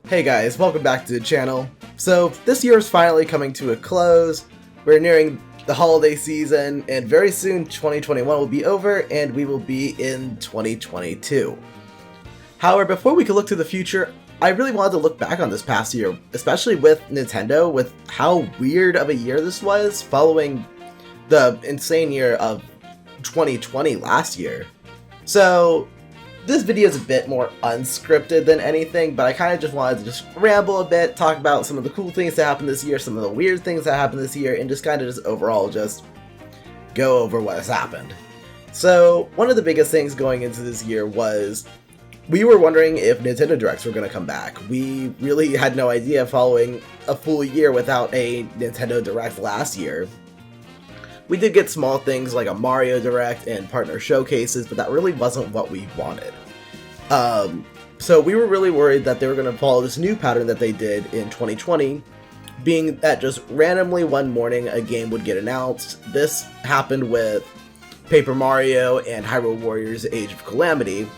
Hey guys, welcome back to the channel. So this year is finally coming to a close. We're nearing the holiday season and very soon 2021 will be over and we will be in 2022. However, before we can look to the future, I really wanted to look back on this past year, especially with Nintendo, with how weird of a year this was following the insane year of 2020 last year. So this video is a bit more unscripted than anything, but I kind of just wanted to just ramble a bit, talk about some of the cool things that happened this year, some of the weird things that happened this year, and just kind of just overall just go over what has happened. So one of the biggest things going into this year was we were wondering if Nintendo Directs were going to come back. We really had no idea following a full year without a Nintendo Direct last year. We did get small things like a Mario Direct and partner showcases, but that really wasn't what we wanted. So we were really worried that they were going to follow this new pattern that they did in 2020, being that just randomly one morning a game would get announced. This happened with Paper Mario and Hyrule Warriors Age of Calamity.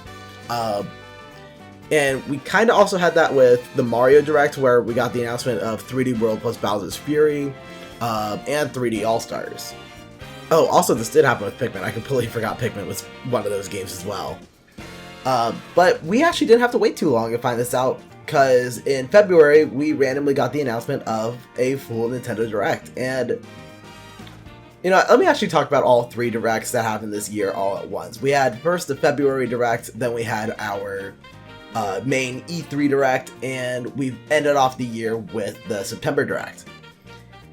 And we kind of also had that with the Mario Direct, where we got the announcement of 3D World plus Bowser's Fury and 3D All-Stars. Oh, also this did happen with Pikmin. I completely forgot Pikmin was one of those games as well. But we actually didn't have to wait too long to find this out, because in February we randomly got the announcement of a full Nintendo Direct. And, you know, let me actually talk about all three Directs that happened this year all at once. We had first the February Direct, then we had our main E3 Direct, and we ended off the year with the September Direct.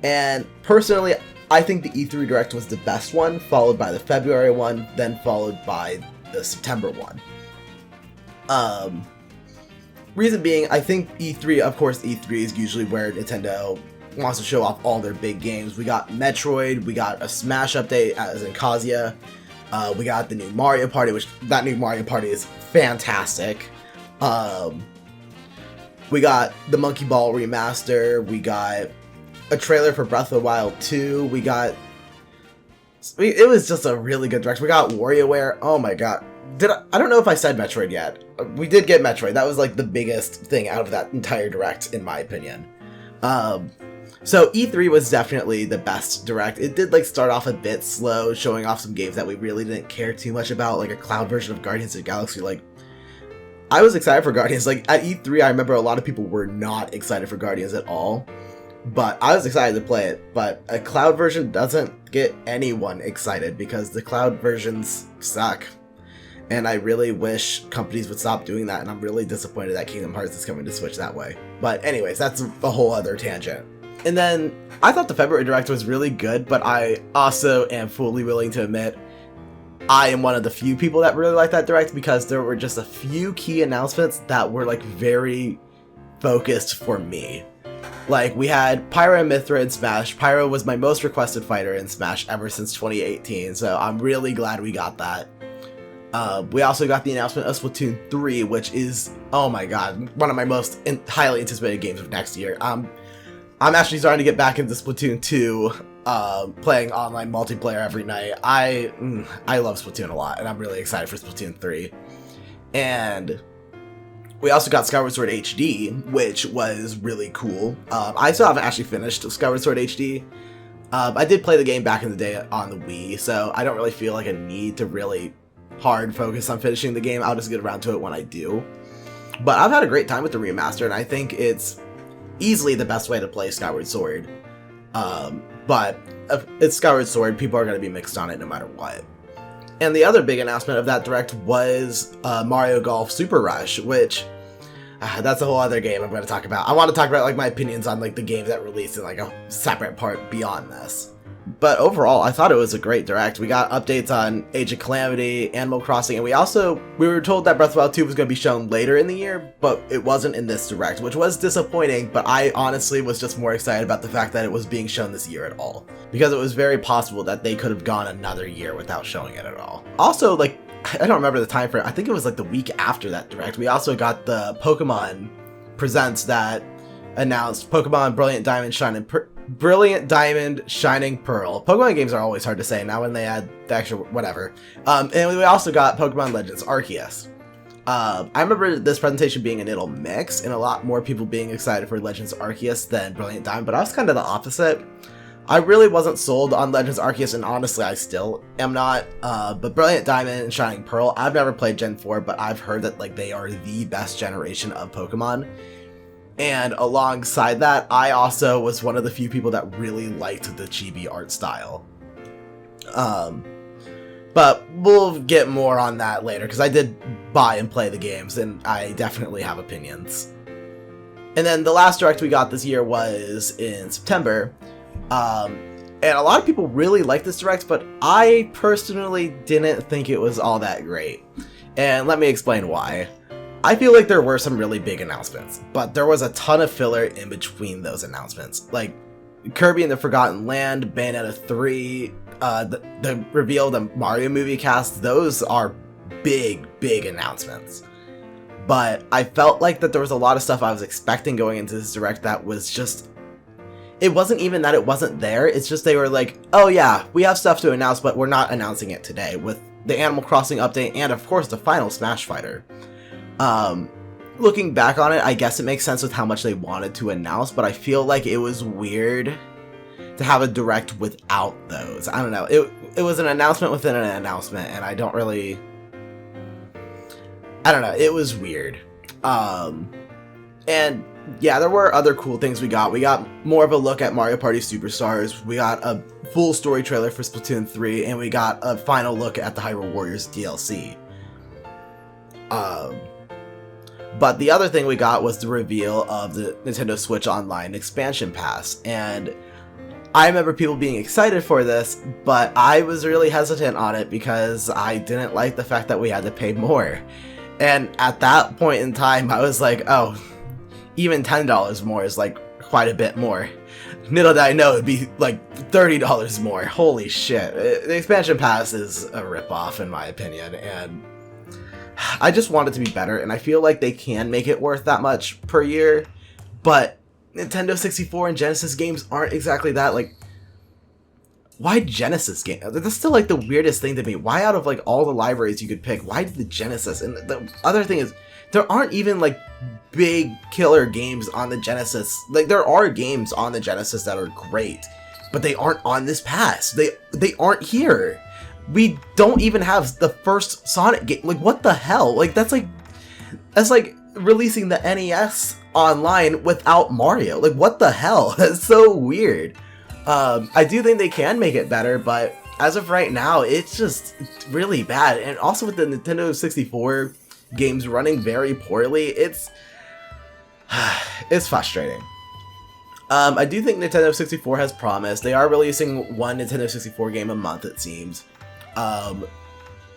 And personally, I think the E3 Direct was the best one, followed by the February one, then followed by the September one. Reason being, I think E3, of course E3 is usually where Nintendo wants to show off all their big games. We got Metroid, we got a Smash update as in Kazuya, we got the new Mario Party, which that new Mario Party is fantastic. We got the Monkey Ball remaster, we got a trailer for Breath of the Wild 2, it was just a really good Direct. We got WarioWare, oh my god. I don't know if I said Metroid yet. We did get Metroid, that was like the biggest thing out of that entire Direct, in my opinion. So E3 was definitely the best Direct. It did like start off a bit slow, showing off some games that we really didn't care too much about, like a cloud version of Guardians of the Galaxy. Like, I was excited for Guardians. Like, at E3, I remember a lot of people were not excited for Guardians at all. But I was excited to play it, but a cloud version doesn't get anyone excited because the cloud versions suck. And I really wish companies would stop doing that, and I'm really disappointed that Kingdom Hearts is coming to Switch that way. But anyways, that's a whole other tangent. And then, I thought the February Direct was really good, but I also am fully willing to admit I am one of the few people that really like that Direct, because there were just a few key announcements that were like very focused for me. Like, we had Pyro and Mythra in Smash. Pyro was my most requested fighter in Smash ever since 2018, so I'm really glad we got that. We also got the announcement of Splatoon 3, which is, oh my god, one of my most highly anticipated games of next year. I'm actually starting to get back into Splatoon 2, playing online multiplayer every night. I love Splatoon a lot, and I'm really excited for Splatoon 3. And we also got Skyward Sword HD, which was really cool. I still haven't actually finished Skyward Sword HD. I did play the game back in the day on the Wii, so I don't really feel like a need to really hard focus on finishing the game. I'll just get around to it when I do. But I've had a great time with the remaster, and I think it's easily the best way to play Skyward Sword. But if it's Skyward Sword, people are going to be mixed on it no matter what. And the other big announcement of that Direct was Mario Golf Super Rush, which that's a whole other game I'm going to talk about. I want to talk about like my opinions on like the games that released in like a separate part beyond this. But overall, I thought it was a great Direct. We got updates on Age of Calamity, Animal Crossing, and we were told that Breath of the Wild 2 was going to be shown later in the year, but it wasn't in this Direct, which was disappointing, but I honestly was just more excited about the fact that it was being shown this year at all, because it was very possible that they could have gone another year without showing it at all. Also, like, I don't remember the time frame, I think it was like the week after that Direct, we also got the Pokemon Presents that announced Pokemon Brilliant Diamond Shining Pearl. Pokemon games are always hard to say now when they add the extra whatever. And we also got Pokemon Legends Arceus. I remember this presentation being a little mixed and a lot more people being excited for Legends Arceus than Brilliant Diamond, but I was kind of the opposite. I really wasn't sold on Legends Arceus, and honestly I still am not, but Brilliant Diamond and Shining Pearl, I've never played Gen 4, but I've heard that like they are the best generation of Pokemon. And alongside that, I also was one of the few people that really liked the chibi art style. But we'll get more on that later, because I did buy and play the games, and I definitely have opinions. And then the last Direct we got this year was in September, and a lot of people really liked this Direct, but I personally didn't think it was all that great. And let me explain why. I feel like there were some really big announcements, but there was a ton of filler in between those announcements. Like Kirby and the Forgotten Land, Bayonetta 3, the reveal of the Mario movie cast, those are big announcements. But I felt like that there was a lot of stuff I was expecting going into this Direct that was just... It wasn't even that it wasn't there, it's just they were like, oh yeah, we have stuff to announce, but we're not announcing it today, with the Animal Crossing update and of course the final Smash Fighter. Looking back on it, I guess it makes sense with how much they wanted to announce, but I feel like it was weird to have a Direct without those. I don't know, it was an announcement within an announcement, and I don't know, it was weird. And yeah, there were other cool things we got. We got more of a look at Mario Party Superstars, we got a full story trailer for Splatoon 3, and we got a final look at the Hyrule Warriors DLC. But the other thing we got was the reveal of the Nintendo Switch Online expansion pass, and I remember people being excited for this, but I was really hesitant on it because I didn't like the fact that we had to pay more. And at that point in time, I was like, oh, even $10 more is like quite a bit more. Little did I know it'd be like $30 more. Holy shit. The expansion pass is a ripoff in my opinion, and I just want it to be better, and I feel like they can make it worth that much per year, but Nintendo 64 and Genesis games aren't exactly that. Like, why Genesis game? That's still like the weirdest thing to me. Why out of like all the libraries you could pick, why the Genesis? And the other thing is, there aren't even like big killer games on the Genesis. Like, there are games on the Genesis that are great, but they aren't on this pass. They aren't here. We don't even have the first Sonic game. Like, what the hell? Like, that's like releasing the NES online without Mario. Like, what the hell? That's so weird. I do think they can make it better, but as of right now, it's really bad. And also with the Nintendo 64 games running very poorly, it's frustrating. I do think Nintendo 64 has promise. They are releasing one Nintendo 64 game a month, it seems.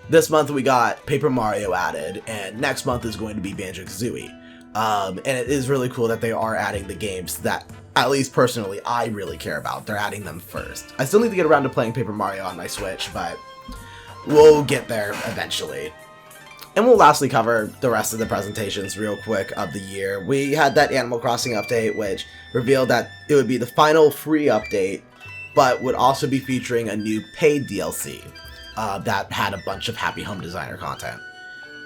This month we got Paper Mario added, and next month is going to be Banjo-Kazooie. And it is really cool that they are adding the games that, at least personally, I really care about. They're adding them first. I still need to get around to playing Paper Mario on my Switch, but we'll get there eventually. And we'll lastly cover the rest of the presentations real quick of the year. We had that Animal Crossing update, which revealed that it would be the final free update, but would also be featuring a new paid DLC that had a bunch of Happy Home Designer content.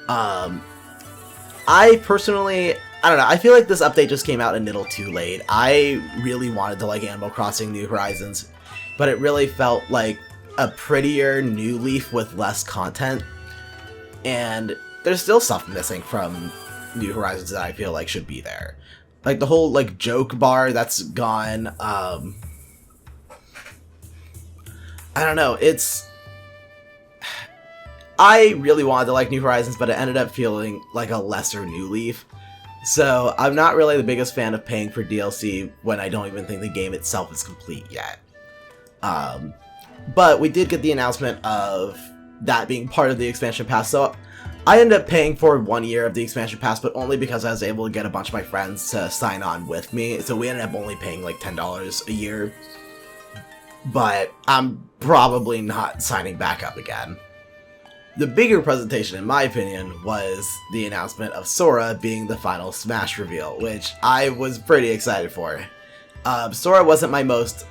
I personally, I don't know, I feel like this update just came out a little too late. I really wanted to like Animal Crossing New Horizons, but it really felt like a prettier New Leaf with less content. And there's still stuff missing from New Horizons that I feel like should be there. Like the whole like joke bar that's gone. I don't know, I really wanted to like New Horizons, but it ended up feeling like a lesser New Leaf. So I'm not really the biggest fan of paying for DLC when I don't even think the game itself is complete yet. But we did get the announcement of that being part of the expansion pass, so I ended up paying for 1 year of the expansion pass, but only because I was able to get a bunch of my friends to sign on with me, so we ended up only paying like $10 a year. But I'm probably not signing back up again. The bigger presentation, in my opinion, was the announcement of Sora being the final Smash reveal, which I was pretty excited for. Sora wasn't my most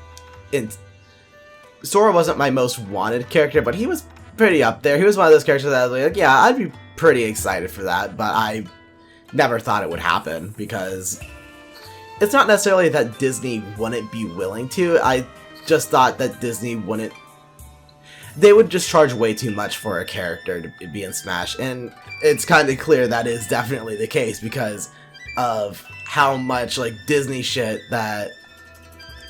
wanted character, but he was pretty up there. He was one of those characters that I was like, yeah, I'd be pretty excited for that, but I never thought it would happen because it's not necessarily that Disney wouldn't be willing to. I just thought that Disney wouldn't. They would just charge way too much for a character to be in Smash, and it's kind of clear that is definitely the case because of how much like Disney shit that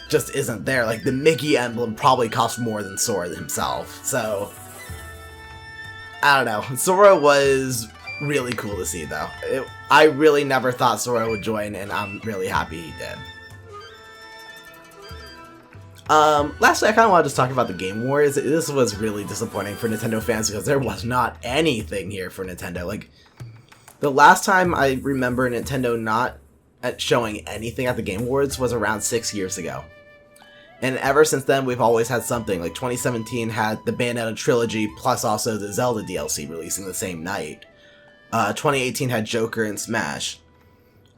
just isn't there. Like the Mickey emblem probably cost more than Sora himself, so I don't know. Sora was really cool to see though. I really never thought Sora would join, and I'm really happy he did. Lastly, I kind of wanted to talk about the Game Awards. This was really disappointing for Nintendo fans because there was not anything here for Nintendo. Like, the last time I remember Nintendo not showing anything at the Game Awards was around 6 years ago. And ever since then, we've always had something. Like, 2017 had the Bayonetta trilogy, plus also the Zelda DLC releasing the same night. 2018 had Joker and Smash.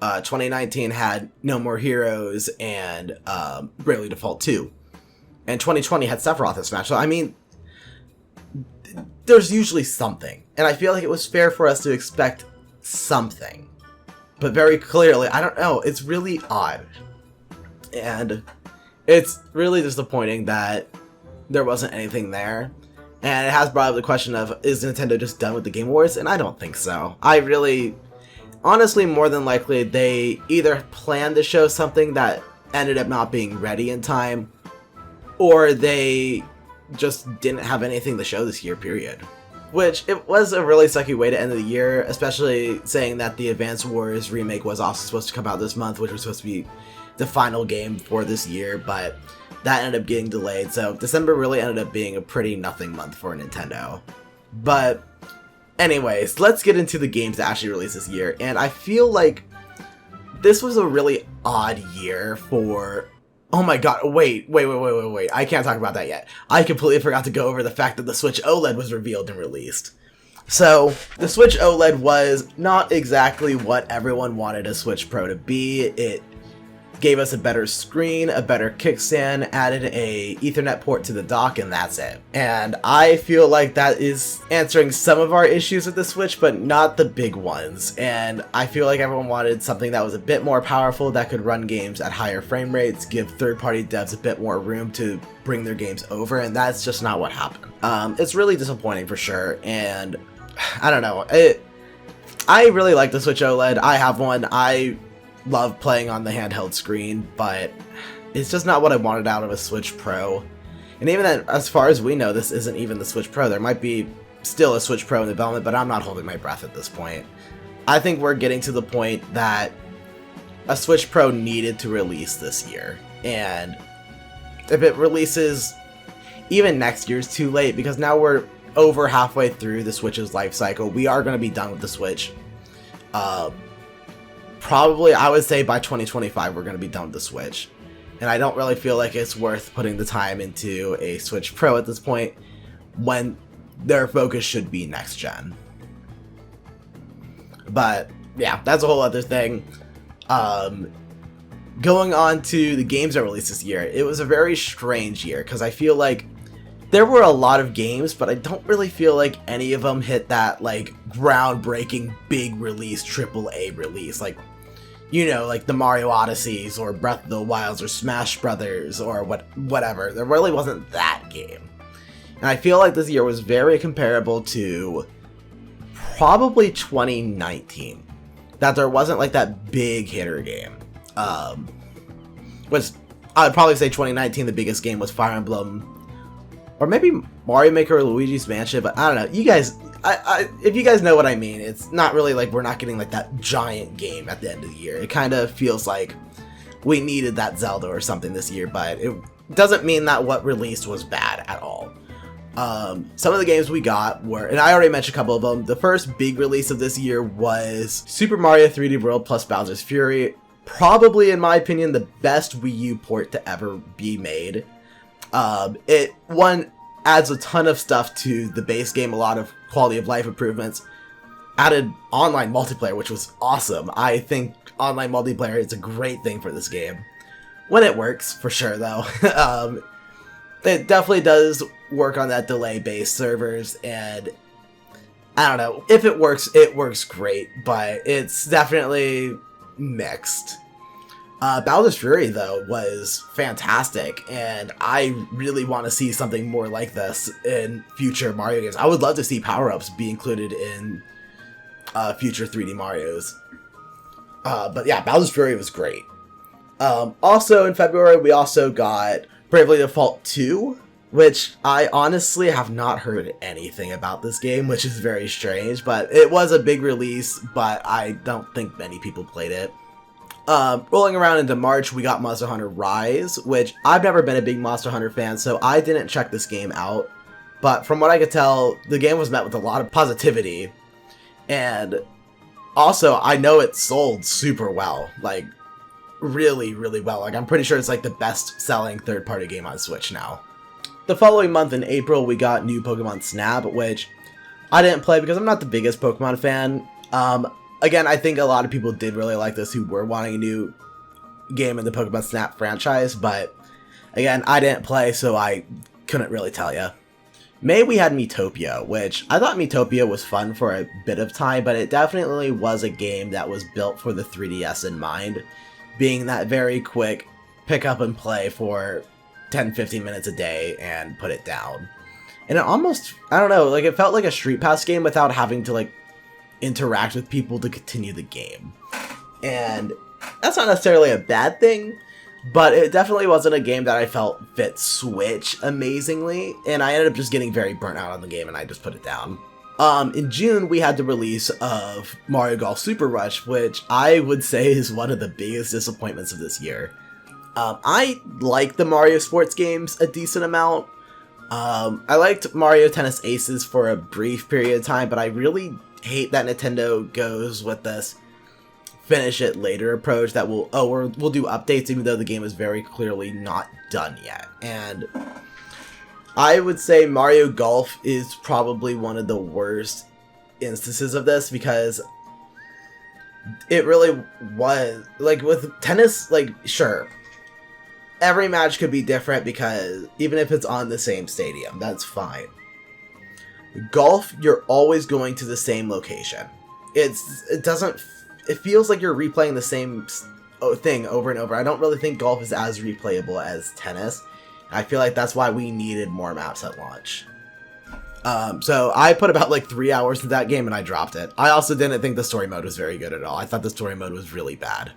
2019 had No More Heroes and Bravely Default 2. And 2020 had Sephiroth and Smash. So, I mean, there's usually something. And I feel like it was fair for us to expect something. But very clearly, I don't know, it's really odd. And it's really disappointing that there wasn't anything there. And it has brought up the question of, is Nintendo just done with the Game Awards? And I don't think so. Honestly, more than likely, they either planned to show something that ended up not being ready in time, or they just didn't have anything to show this year, period. Which, it was a really sucky way to end the year, especially saying that the Advance Wars remake was also supposed to come out this month, which was supposed to be the final game for this year, but that ended up getting delayed, so December really ended up being a pretty nothing month for Nintendo. But anyways, let's get into the games that actually released this year, and I feel like this was a really odd year for... Oh my god, wait, I can't talk about that yet. I completely forgot to go over the fact that the Switch OLED was revealed and released. So, the Switch OLED was not exactly what everyone wanted a Switch Pro to be. It gave us a better screen, a better kickstand, added a Ethernet port to the dock, and that's it. And I feel like that is answering some of our issues with the Switch, but not the big ones. And I feel like everyone wanted something that was a bit more powerful, that could run games at higher frame rates, give third-party devs a bit more room to bring their games over, and that's just not what happened. It's really disappointing for sure, and I don't know. I really like the Switch OLED. I have one. I love playing on the handheld screen, but it's just not what I wanted out of a Switch Pro. And even then, as far as we know, this isn't even the Switch Pro. There might be still a Switch Pro in development, but I'm not holding my breath at this point. I think we're getting to the point that a Switch Pro needed to release this year. And if it releases even next year, is too late, because now we're over halfway through the Switch's life cycle. We are going to be done with the Switch. Probably, I would say by 2025, we're going to be done with the Switch. And I don't really feel like it's worth putting the time into a Switch Pro at this point, when their focus should be next gen. But, yeah, that's a whole other thing. Going on to the games that released this year, it was a very strange year, because I feel like there were a lot of games, but I don't really feel like any of them hit that, like, groundbreaking, big release, AAA release. Like, you know, like the Mario Odysseys, or Breath of the Wilds, or Smash Brothers, or whatever. There really wasn't that game. And I feel like this year was very comparable to probably 2019. That there wasn't, like, that big hitter game. Which, I would probably say 2019, the biggest game was Fire Emblem, or maybe Mario Maker or Luigi's Mansion, but I don't know. You guys, if you guys know what I mean, it's not really like we're not getting like that giant game at the end of the year. It kind of feels like we needed that Zelda or something this year, but it doesn't mean that what released was bad at all. Some of the games we got were, and I already mentioned a couple of them, the first big release of this year was Super Mario 3D World plus Bowser's Fury. Probably, in my opinion, the best Wii U port to ever be made. It adds a ton of stuff to the base game, a lot of quality of life improvements, added online multiplayer, which was awesome. I think online multiplayer is a great thing for this game. When it works, for sure, though. It definitely does work on that delay-based servers, and I don't know. If it works great, but it's definitely mixed. Bowser's Fury, though, was fantastic, and I really want to see something more like this in future Mario games. I would love to see power-ups be included in future 3D Marios. But yeah, Bowser's Fury was great. Also, in February, we also got Bravely Default 2, which I honestly have not heard anything about this game, which is very strange, but it was a big release, but I don't think many people played it. Rolling around into March, we got Monster Hunter Rise, which I've never been a big Monster Hunter fan, so I didn't check this game out. But from what I could tell, the game was met with a lot of positivity. And also, I know it sold super well. Like, really, really well. Like, I'm pretty sure it's like the best-selling third-party game on Switch now. The following month in April, we got new Pokemon Snap, which I didn't play because I'm not the biggest Pokemon fan. Again, I think a lot of people did really like this who were wanting a new game in the Pokemon Snap franchise, but again, I didn't play, so I couldn't really tell you. May, we had Miitopia, which I thought Miitopia was fun for a bit of time, but it definitely was a game that was built for the 3DS in mind, being that very quick pick up and play for 10-15 minutes a day and put it down. And it almost, I don't know, like it felt like a Street Pass game without having to like interact with people to continue the game. And that's not necessarily a bad thing, but it definitely wasn't a game that I felt fit Switch amazingly, and I ended up just getting very burnt out on the game and I just put it down. In June, we had the release of Mario Golf Super Rush, which I would say is one of the biggest disappointments of this year. I like the Mario sports games a decent amount. I liked Mario Tennis Aces for a brief period of time, but I really hate that Nintendo goes with this finish it later approach that we'll do updates even though the game is very clearly not done yet. And I would say Mario Golf is probably one of the worst instances of this because it really was, like with tennis, like sure, every match could be different because even if it's on the same stadium, that's fine. Golf, you're always going to the same location. It feels like you're replaying the same thing over and over. I don't really think golf is as replayable as tennis. I feel like that's why we needed more maps at launch. So I put about like 3 hours into that game and I dropped it. I also didn't think the story mode was very good at all. I thought the story mode was really bad.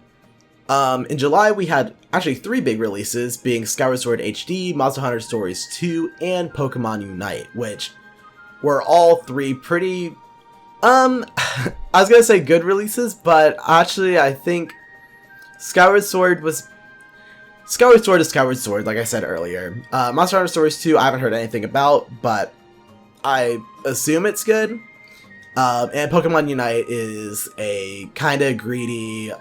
In July, we had actually 3 big releases, being Skyward Sword HD, Monster Hunter Stories 2, and Pokemon Unite, which were all 3 pretty, I was gonna say good releases, but actually I think Skyward Sword is Skyward Sword, like I said earlier. Monster Hunter Stories 2, I haven't heard anything about, but I assume it's good. And Pokemon Unite is a kind of greedy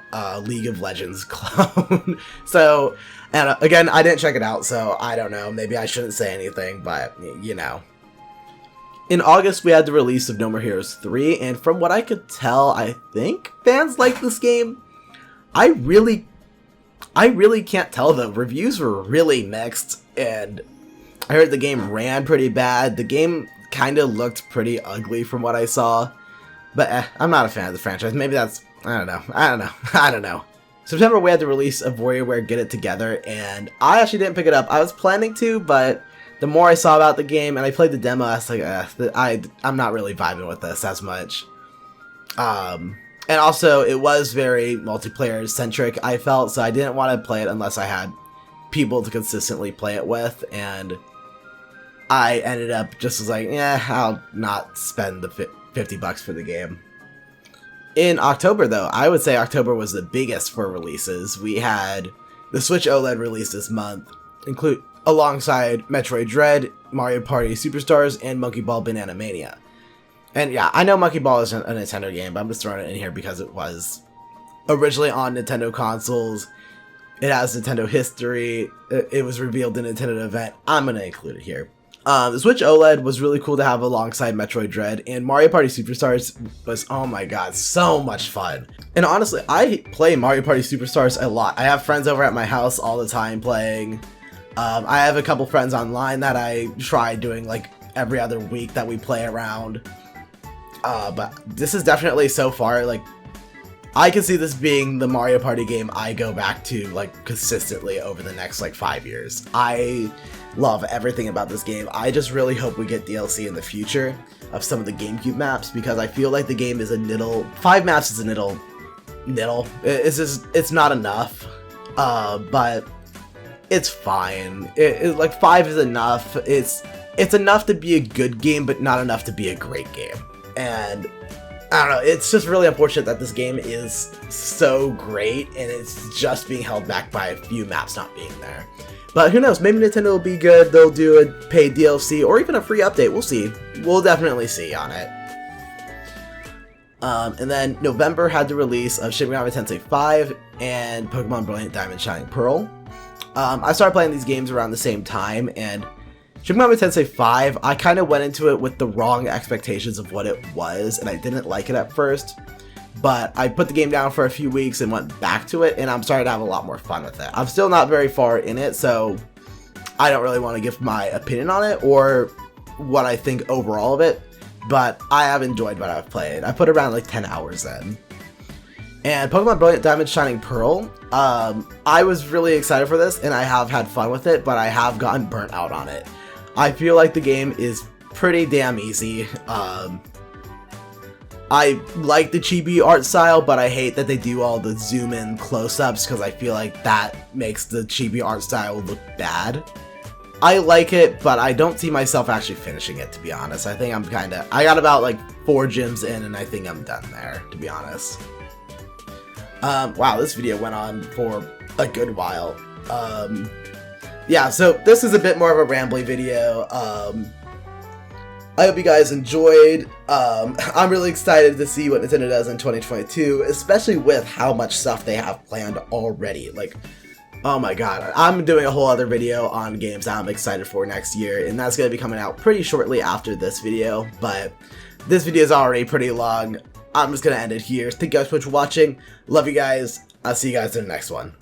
League of Legends clone. So, and again, I didn't check it out, so I don't know. Maybe I shouldn't say anything, but you know. In August, we had the release of No More Heroes 3, and from what I could tell, I think fans like this game. I really can't tell though. Reviews were really mixed, and I heard the game ran pretty bad. The game kind of looked pretty ugly from what I saw, but I'm not a fan of the franchise. Maybe that's, I don't know. September, we had the release of WarioWare Get It Together, and I actually didn't pick it up. I was planning to, but the more I saw about the game and I played the demo, I was like, I'm not really vibing with this as much. And also, it was very multiplayer-centric, I felt, so I didn't want to play it unless I had people to consistently play it with, and I ended up just was like, yeah, I'll not spend the $50 for the game. In October, though, I would say October was the biggest for releases. We had the Switch OLED release this month, alongside Metroid Dread, Mario Party Superstars, and Monkey Ball Banana Mania. And yeah, I know Monkey Ball isn't a Nintendo game, but I'm just throwing it in here because it was originally on Nintendo consoles. It has Nintendo history. It was revealed in a Nintendo event. I'm going to include it here. The Switch OLED was really cool to have alongside Metroid Dread, and Mario Party Superstars was, oh my god, so much fun. And honestly, I play Mario Party Superstars a lot. I have friends over at my house all the time playing. I have a couple friends online that I try doing like every other week that we play around. But this is definitely so far, like, I can see this being the Mario Party game I go back to, like, consistently over the next, like, 5 years. I love everything about this game. I just really hope we get DLC in the future of some of the GameCube maps, because I feel like the game is a nittle. 5 maps is a nittle. It's just, it's not enough. But it's fine. Like, 5 is enough. It's enough to be a good game, but not enough to be a great game. And I don't know, it's just really unfortunate that this game is so great and it's just being held back by a few maps not being there. But who knows, maybe Nintendo will be good, they'll do a paid DLC or even a free update, we'll see. We'll definitely see on it. And then November had the release of Shin Megami Tensei 5 and Pokemon Brilliant Diamond Shining Pearl. I started playing these games around the same time, and Shin Megami Tensei 5, I kind of went into it with the wrong expectations of what it was, and I didn't like it at first, but I put the game down for a few weeks and went back to it, and I'm starting to have a lot more fun with it. I'm still not very far in it, so I don't really want to give my opinion on it or what I think overall of it, but I have enjoyed what I've played. I put around like 10 hours in. And Pokemon Brilliant Diamond Shining Pearl, I was really excited for this, and I have had fun with it, but I have gotten burnt out on it. I feel like the game is pretty damn easy. I like the chibi art style, but I hate that they do all the zoom in close-ups because I feel like that makes the chibi art style look bad. I like it, but I don't see myself actually finishing it, to be honest. I think I got about like 4 gyms in and I think I'm done there, to be honest. Wow, this video went on for a good while. Yeah, so this is a bit more of a rambly video. I hope you guys enjoyed. I'm really excited to see what Nintendo does in 2022, especially with how much stuff they have planned already. Like, oh my god, I'm doing a whole other video on games that I'm excited for next year, and that's going to be coming out pretty shortly after this video, but this video is already pretty long. I'm just going to end it here. Thank you guys so much for watching. Love you guys. I'll see you guys in the next one.